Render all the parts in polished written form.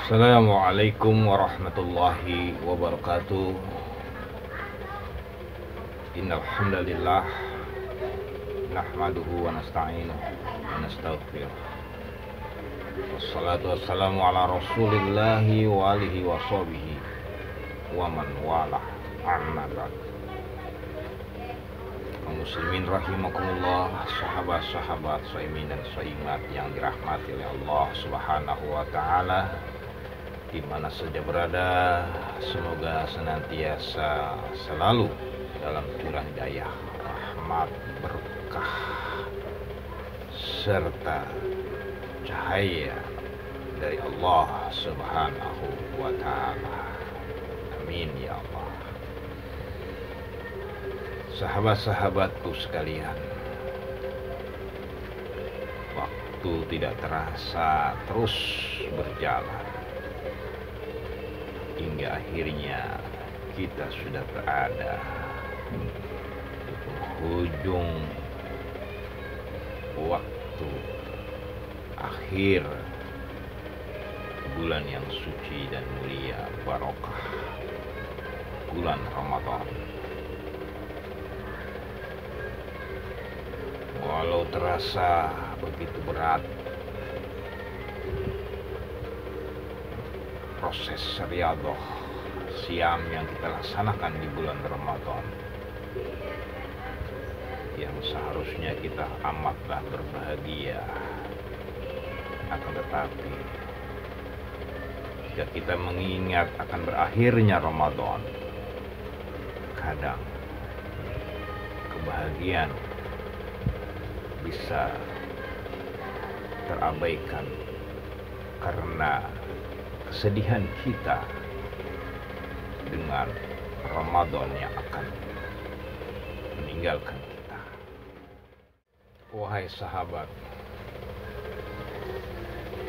Assalamualaikum warahmatullahi wabarakatuh. Innal hamdalillah nahmaduhu wa nasta'inuhu wa nastaghfiruh. Wassalatu wassalamu ala Rasulillahi wa alihi wa sahbihi wa man walah. Amma ba'd. Kaum muslimin rahimakumullah, sahabat-sahabat shaimin dan shaimat yang dirahmati oleh Allah Subhanahu wa taala, di mana saja berada, semoga senantiasa selalu dalam curah hidayah, rahmat, berkah, serta cahaya dari Allah Subhanahu wa ta'ala. Amin ya Allah. Sahabat-sahabatku sekalian, waktu tidak terasa terus berjalan hingga akhirnya kita sudah berada di penghujung waktu akhir bulan yang suci dan mulia barokah, bulan Ramadan. Walau terasa begitu berat proses riyadhah siam yang kita laksanakan di bulan Ramadan, yang seharusnya kita amatlah berbahagia, akan tetapi jika kita mengingat akan berakhirnya Ramadan, kadang kebahagiaan bisa terabaikan karena kesedihan kita dengan Ramadan yang akan meninggalkan kita. Wahai sahabat,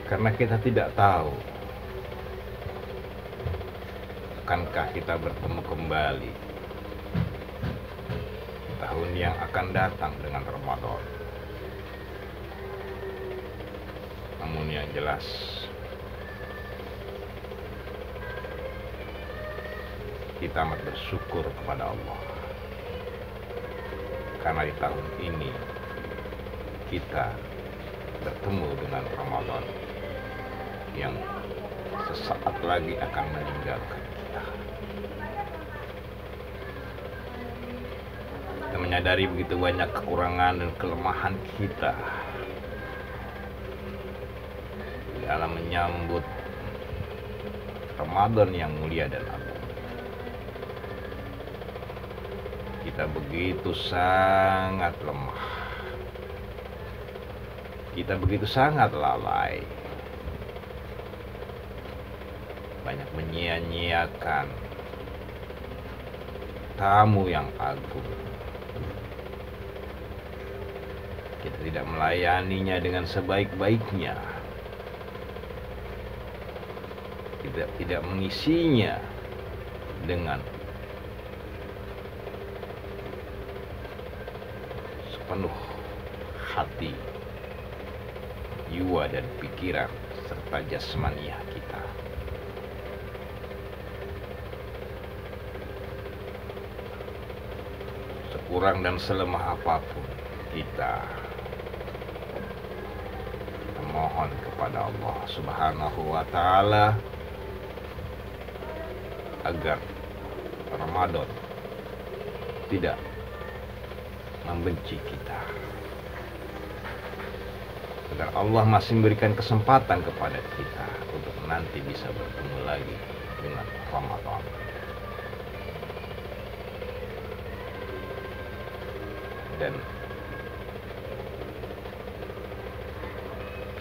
karena kita tidak tahu akankah kita bertemu kembali tahun yang akan datang dengan Ramadan. Namun yang jelas, kita amat bersyukur kepada Allah karena di tahun ini kita bertemu dengan Ramadan yang sesaat lagi akan meninggalkan kita. Kita menyadari begitu banyak kekurangan dan kelemahan kita dalam menyambut Ramadan yang mulia dan agung. Kita begitu sangat lemah, kita begitu sangat lalai, banyak menyia-nyiakan tamu yang agung. Kita tidak melayaninya dengan sebaik-baiknya, tidak mengisinya dengan sepenuh hati, jiwa dan pikiran serta jasmaniah kita. Sekurang dan selemah apapun kita memohon kepada Allah Subhanahu wa ta'ala agar Ramadan tidak membenci kita, agar Allah masih memberikan kesempatan kepada kita untuk nanti bisa bertemu lagi dengan Ramadan. Dan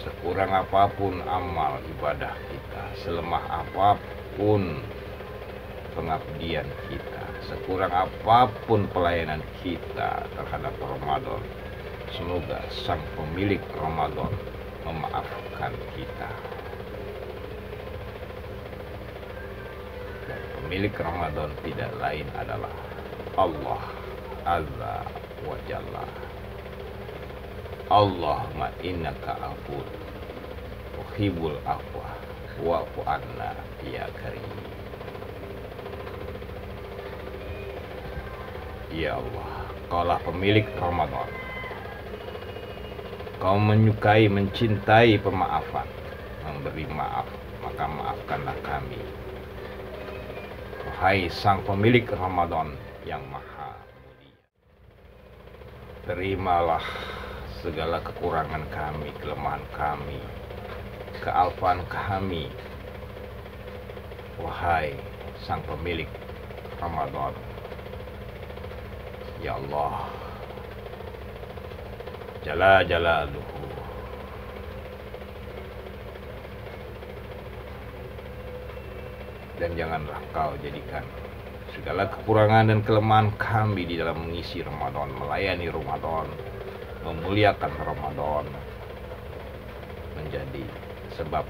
sekurang apapun amal ibadah kita, selemah apapun pengabdian kita, sekurang apapun pelayanan kita terhadap Ramadan, semoga sang pemilik Ramadan memaafkan kita. Dan pemilik Ramadan tidak lain adalah Allah Azza wa Jalla. Allahumma innaka afun tuhibbul afwa wa'fu anna ya karim. Ya Allah, Kaulah pemilik Ramadan. Kau menyukai, mencintai pemaafan, memberi maaf, maka maafkanlah kami. Wahai Sang pemilik Ramadan yang maha mulia, terimalah segala kekurangan kami, kelemahan kami, kealpaan kami. Wahai Sang pemilik Ramadan, ya Allah, Jalla Jalaluhu, dan janganlah Kau jadikan segala kekurangan dan kelemahan kami di dalam mengisi Ramadan, melayani Ramadan, memuliakan Ramadan, menjadi sebab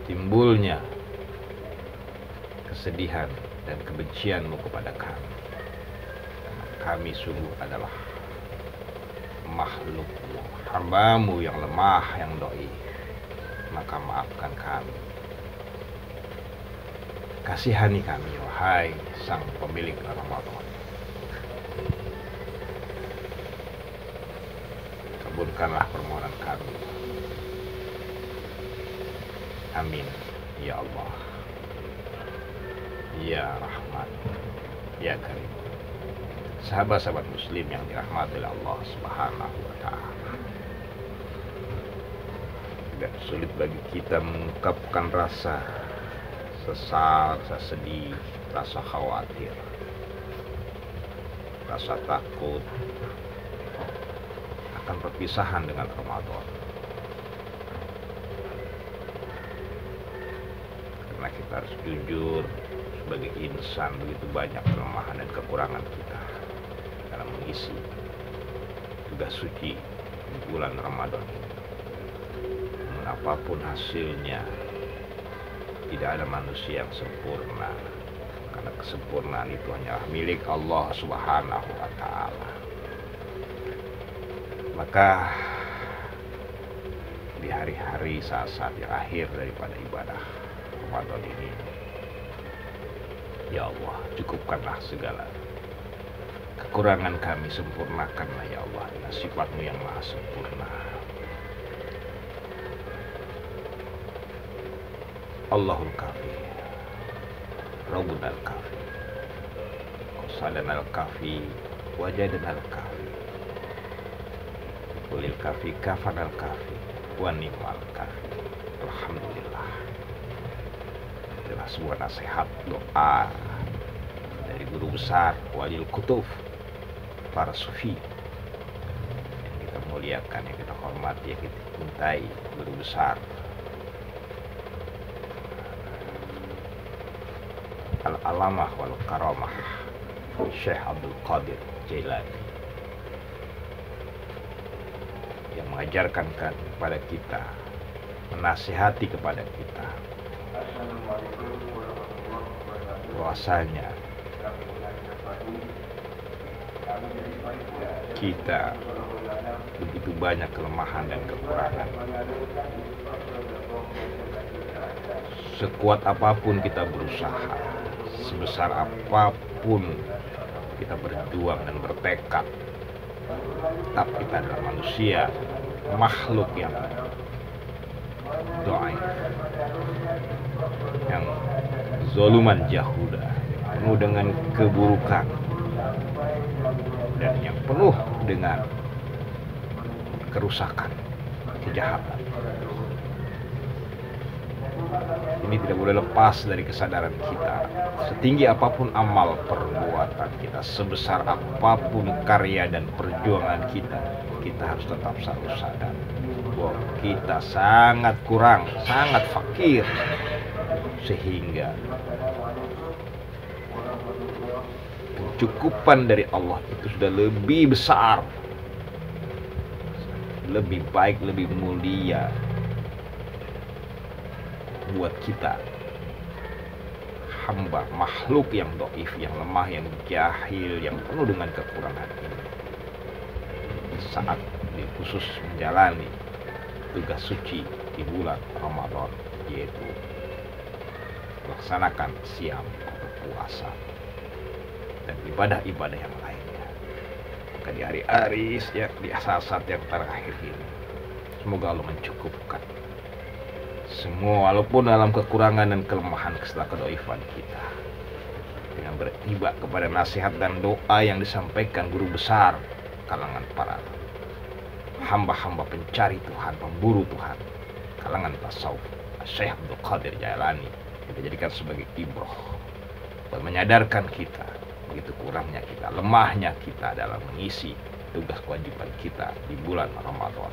timbulnya kesedihan dan kebencian-Mu kepada kami. Karena kami sungguh adalah makhluk-Mu, hamba-Mu yang lemah, yang dhaif. Maka maafkan kami, kasihani kami, wahai Sang pemilik Ramadan. Kabulkanlah permohonan kami. Amin ya Allah, ya Rahman, ya Karim. Sahabat-sahabat muslim yang dirahmati oleh Allah Subhanahu wa ta'ala, tidak sulit bagi kita mengungkapkan rasa sesal, rasa sedih, rasa khawatir, rasa takut akan perpisahan dengan Ramadan. Karena kita harus jujur, sebagai insan begitu banyak kelemahan dan kekurangan kita dalam mengisi tugas suci di bulan Ramadan ini. Namun apapun hasilnya, tidak ada manusia yang sempurna, karena kesempurnaan itu hanyalah milik Allah Subhanahu wa ta'ala. Maka di hari-hari saat-saat yang akhir daripada ibadah Ramadan ini, ya Allah, cukupkanlah segala kekurangan kami, sempurnakanlah ya Allah dengan sifat-Mu yang maha sempurna. Allahul Kafi, Rabbun al-Kafi, Qasadan al-Kafi, Wajadan al-Kafi, Kulil Kafi, Kafan al-Kafi, Wa ni'mal Kafi. Alhamdulillah. Adalah sebuah nasihat doa dari guru besar Walil Kutub, para sufi yang kita muliakan, yang kita hormati, yang kita cintai, guru besar Al-Alamah wal Karamah Syekh Abdul Qadir Jailani, yang mengajarkan kepada kita, menasihati kepada kita bahwasanya kita begitu banyak kelemahan dan kekurangan. Sekuat apapun kita berusaha, sebesar apapun kita berjuang dan bertekad, tetap kita adalah manusia, makhluk yang dhaif, yang zoluman jahuda, penuh dengan keburukan dan yang penuh dengan kerusakan, kejahatan. Ini tidak boleh lepas dari kesadaran kita. Setinggi apapun amal perbuatan kita, sebesar apapun karya dan perjuangan kita, kita harus tetap selalu sadar bahwa kita sangat kurang, sangat fakir, sehingga kecukupan dari Allah itu sudah lebih besar, lebih baik, lebih mulia buat kita, hamba, makhluk yang dhaif, yang lemah, yang jahil, yang penuh dengan kekurangan ini. Saat khusus menjalani tugas suci di bulan Ramadan, yaitu melaksanakan siam atau puasa dan ibadah-ibadah yang lainnya. Maka di hari-hari di saat-saat yang terakhir ini, semoga Allah mencukupkan semua, walaupun dalam kekurangan dan kelemahan kedoifan kita, dengan bertiba kepada nasihat dan doa yang disampaikan guru besar kalangan para hamba-hamba pencari Tuhan, pemburu Tuhan, kalangan tasawuf, Syekh Abdul Qadir Jailani, kita jadikan sebagai ibroh buat menyadarkan kita begitu kurangnya kita, lemahnya kita dalam mengisi tugas kewajiban kita di bulan Ramadan.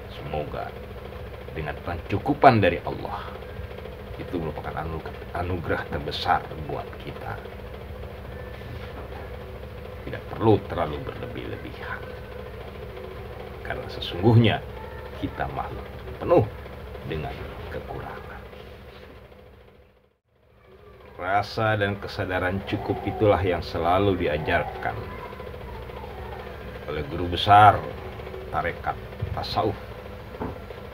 Semoga dengan pencukupan dari Allah, itu merupakan anugerah terbesar buat kita. Tidak perlu terlalu berlebih-lebihan, karena sesungguhnya kita makhluk penuh dengan kekurangan. Rasa dan kesadaran cukup itulah yang selalu diajarkan oleh guru besar tarekat tasawuf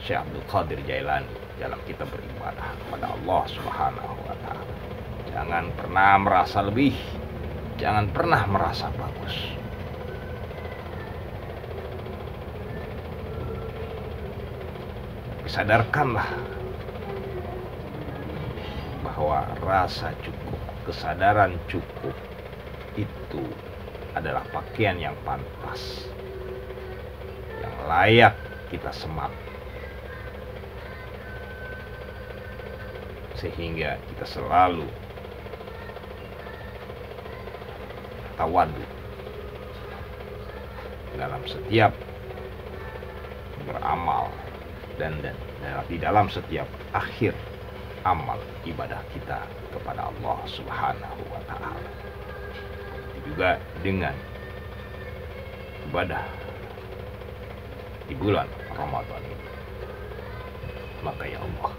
Syekh Abdul Qadir Jailani dalam kita beribadah kepada Allah Subhanahu wa Ta'ala. Jangan pernah merasa lebih, jangan pernah merasa bagus. Sadarkanlah bahwa rasa cukup, kesadaran cukup itu adalah pakaian yang pantas, yang layak kita semat, sehingga kita selalu tawadu dalam setiap beramal dan di dalam setiap akhir amal ibadah kita kepada Allah Subhanahu wa Ta'ala. Juga dengan ibadah di bulan Ramadan ini. Maka ya Allah,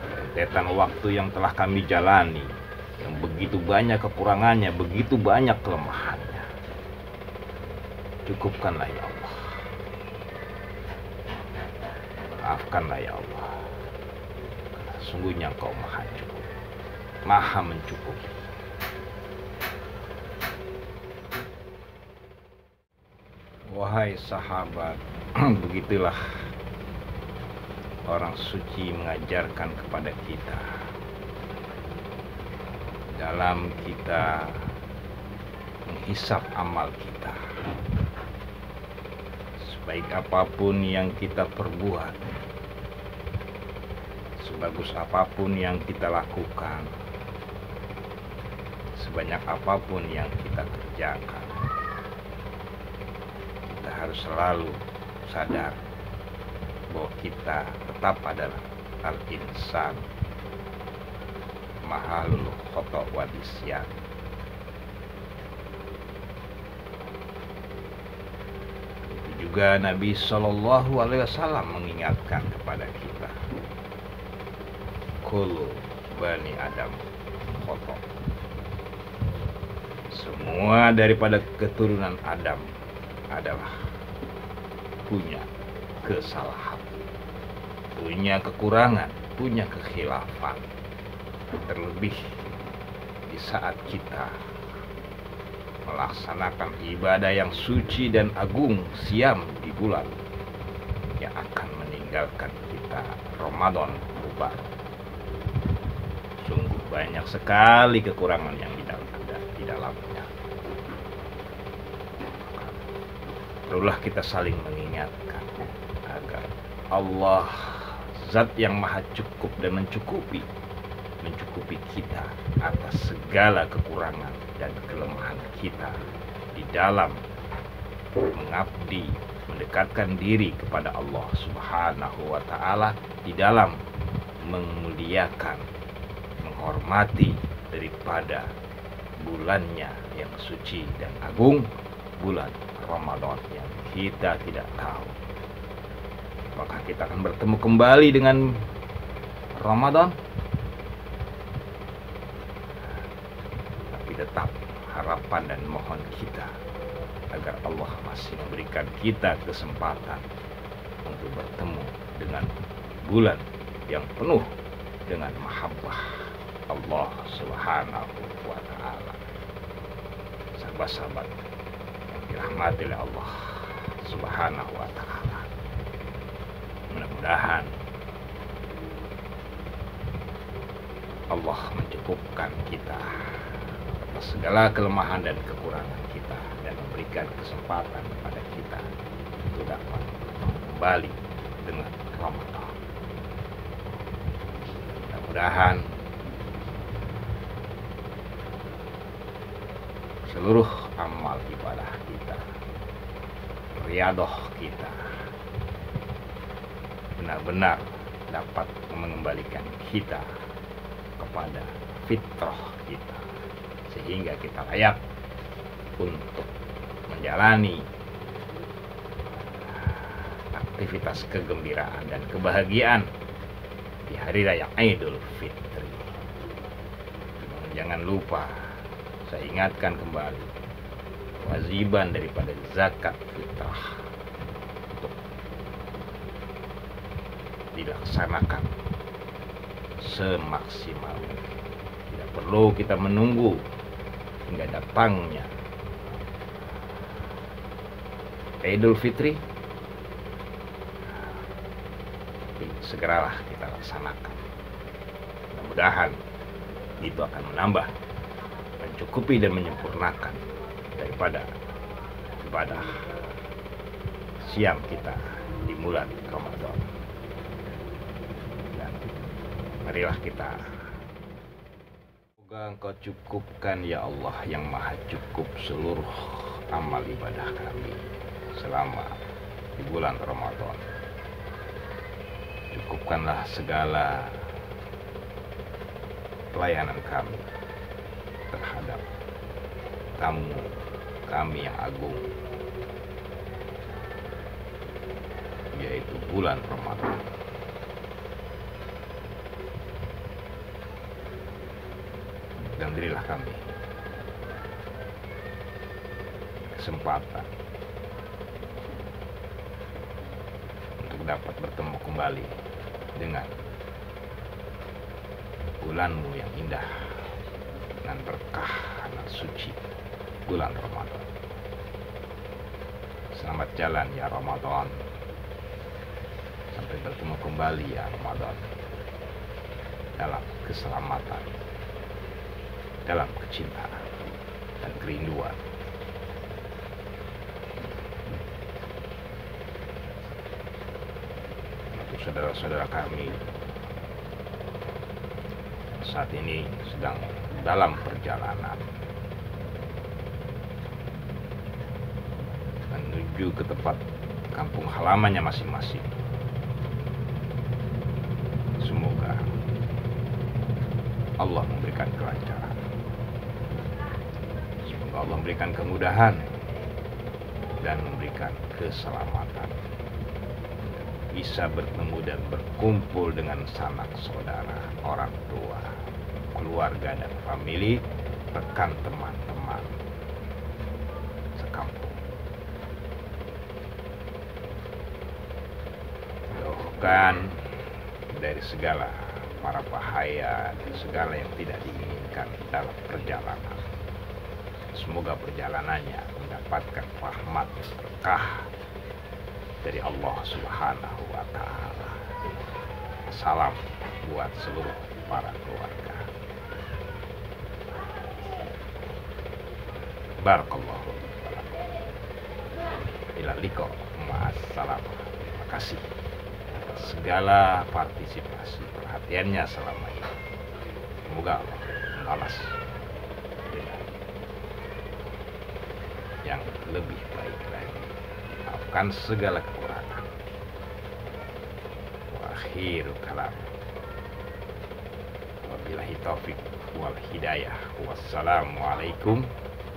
rentetan waktu yang telah kami jalani, yang begitu banyak kekurangannya, begitu banyak kelemahannya, cukupkanlah ya Allah. Maafkanlah ya Allah. Sungguhnya Engkau maha cukup, maha mencukupi. Wahai sahabat, begitulah orang suci mengajarkan kepada kita dalam kita menghisap amal kita. Sebaik apapun yang kita perbuat, sebagus apapun yang kita lakukan, sebanyak apapun yang kita kerjakan, kita harus selalu sadar bahwa kita tetap adalah al-insan mahalul khata' wa nisyan. Juga Nabi Shallallahu Alaihi Wasallam mengingatkan kepada kita, kullu bani Adam khata'. Semua daripada keturunan Adam adalah punya kesalahan, punya kekurangan, punya kekhilafan. Terlebih di saat kita melaksanakan ibadah yang suci dan agung, siam di bulan yang akan meninggalkan kita Ramadan bubar. Sungguh banyak sekali kekurangan yang di dalamnya. Perlulah kita saling mengingatkan agar Allah, Zat yang maha cukup dan mencukupi kita atas segala kekurangan dan kelemahan kita di dalam mengabdi, mendekatkan diri kepada Allah Subhanahu wa Ta'ala, di dalam memuliakan, menghormati daripada bulannya yang suci dan agung, bulan Ramadan yang kita tidak tahu. Maka kita akan bertemu kembali dengan Ramadan, tapi tetap harapan dan mohon kita agar Allah masih memberikan kita kesempatan untuk bertemu dengan bulan yang penuh dengan mahabbah Allah Subhanahu wa Ta'ala. Sahabat-sahabat yang dirahmati oleh Allah Subhanahu wa Ta'ala, mudah-mudahan Allah mencukupkan kita atas segala kelemahan dan kekurangan kita, dan memberikan kesempatan kepada kita untuk dapat kembali dengan Ramadan. Mudah-mudahan seluruh amal ibadah kita, riyadhah kita, benar-benar dapat mengembalikan kita kepada fitrah kita, sehingga kita layak untuk menjalani aktivitas kegembiraan dan kebahagiaan di hari raya Idul Fitri. Jangan lupa, saya ingatkan kembali, kewajiban daripada zakat fitrah untuk dilaksanakan semaksimal mungkin. Tidak perlu kita menunggu hingga datangnya Idul Fitri, tapi segeralah kita laksanakan. Mudah-mudahan itu akan menambah, mencukupi dan menyempurnakan daripada ibadah siam kita di bulan Ramadan. Dan marilah kita, semoga Engkau cukupkan ya Allah yang maha cukup seluruh amal ibadah kami selama di bulan Ramadan. Cukupkanlah segala pelayanan kami terhadap tamu kami yang agung, yaitu bulan Ramadan. Dan berilah kami kesempatan untuk dapat bertemu kembali dengan bulanmu yang indah dan berkah dan suci, bulan Ramadan. Selamat jalan ya Ramadan, sampai bertemu kembali ya Ramadan, dalam keselamatan, dalam kecintaan dan kerinduan. Untuk saudara-saudara kami saat ini sedang dalam perjalanan menuju ke tempat kampung halamannya masing-masing, semoga Allah memberikan kelancaran, semoga Allah memberikan kemudahan dan memberikan keselamatan, bisa bertemu dan berkumpul dengan sanak saudara, orang tua, keluarga dan famili, rekan teman-teman sekampung. Jauhkan dari segala mara bahaya, segala yang tidak diinginkan dalam perjalanan. Semoga perjalanannya mendapatkan rahmat dan berkah dari Allah Subhanahu wa Ta'ala. Salam buat seluruh para keluarga. Barakallahu fiikum. Ila liqa, ma'assalam. Terima kasih atas segala partisipasi perhatiannya selama ini. Semoga Allah membalas dengan yang lebih baik lagi. Maafkan segala kekurangan. Wa akhiru kalam, wabillahi taufik wal hidayah. Wassalamualaikum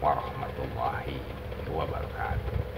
warahmatullahi wabarakatuh.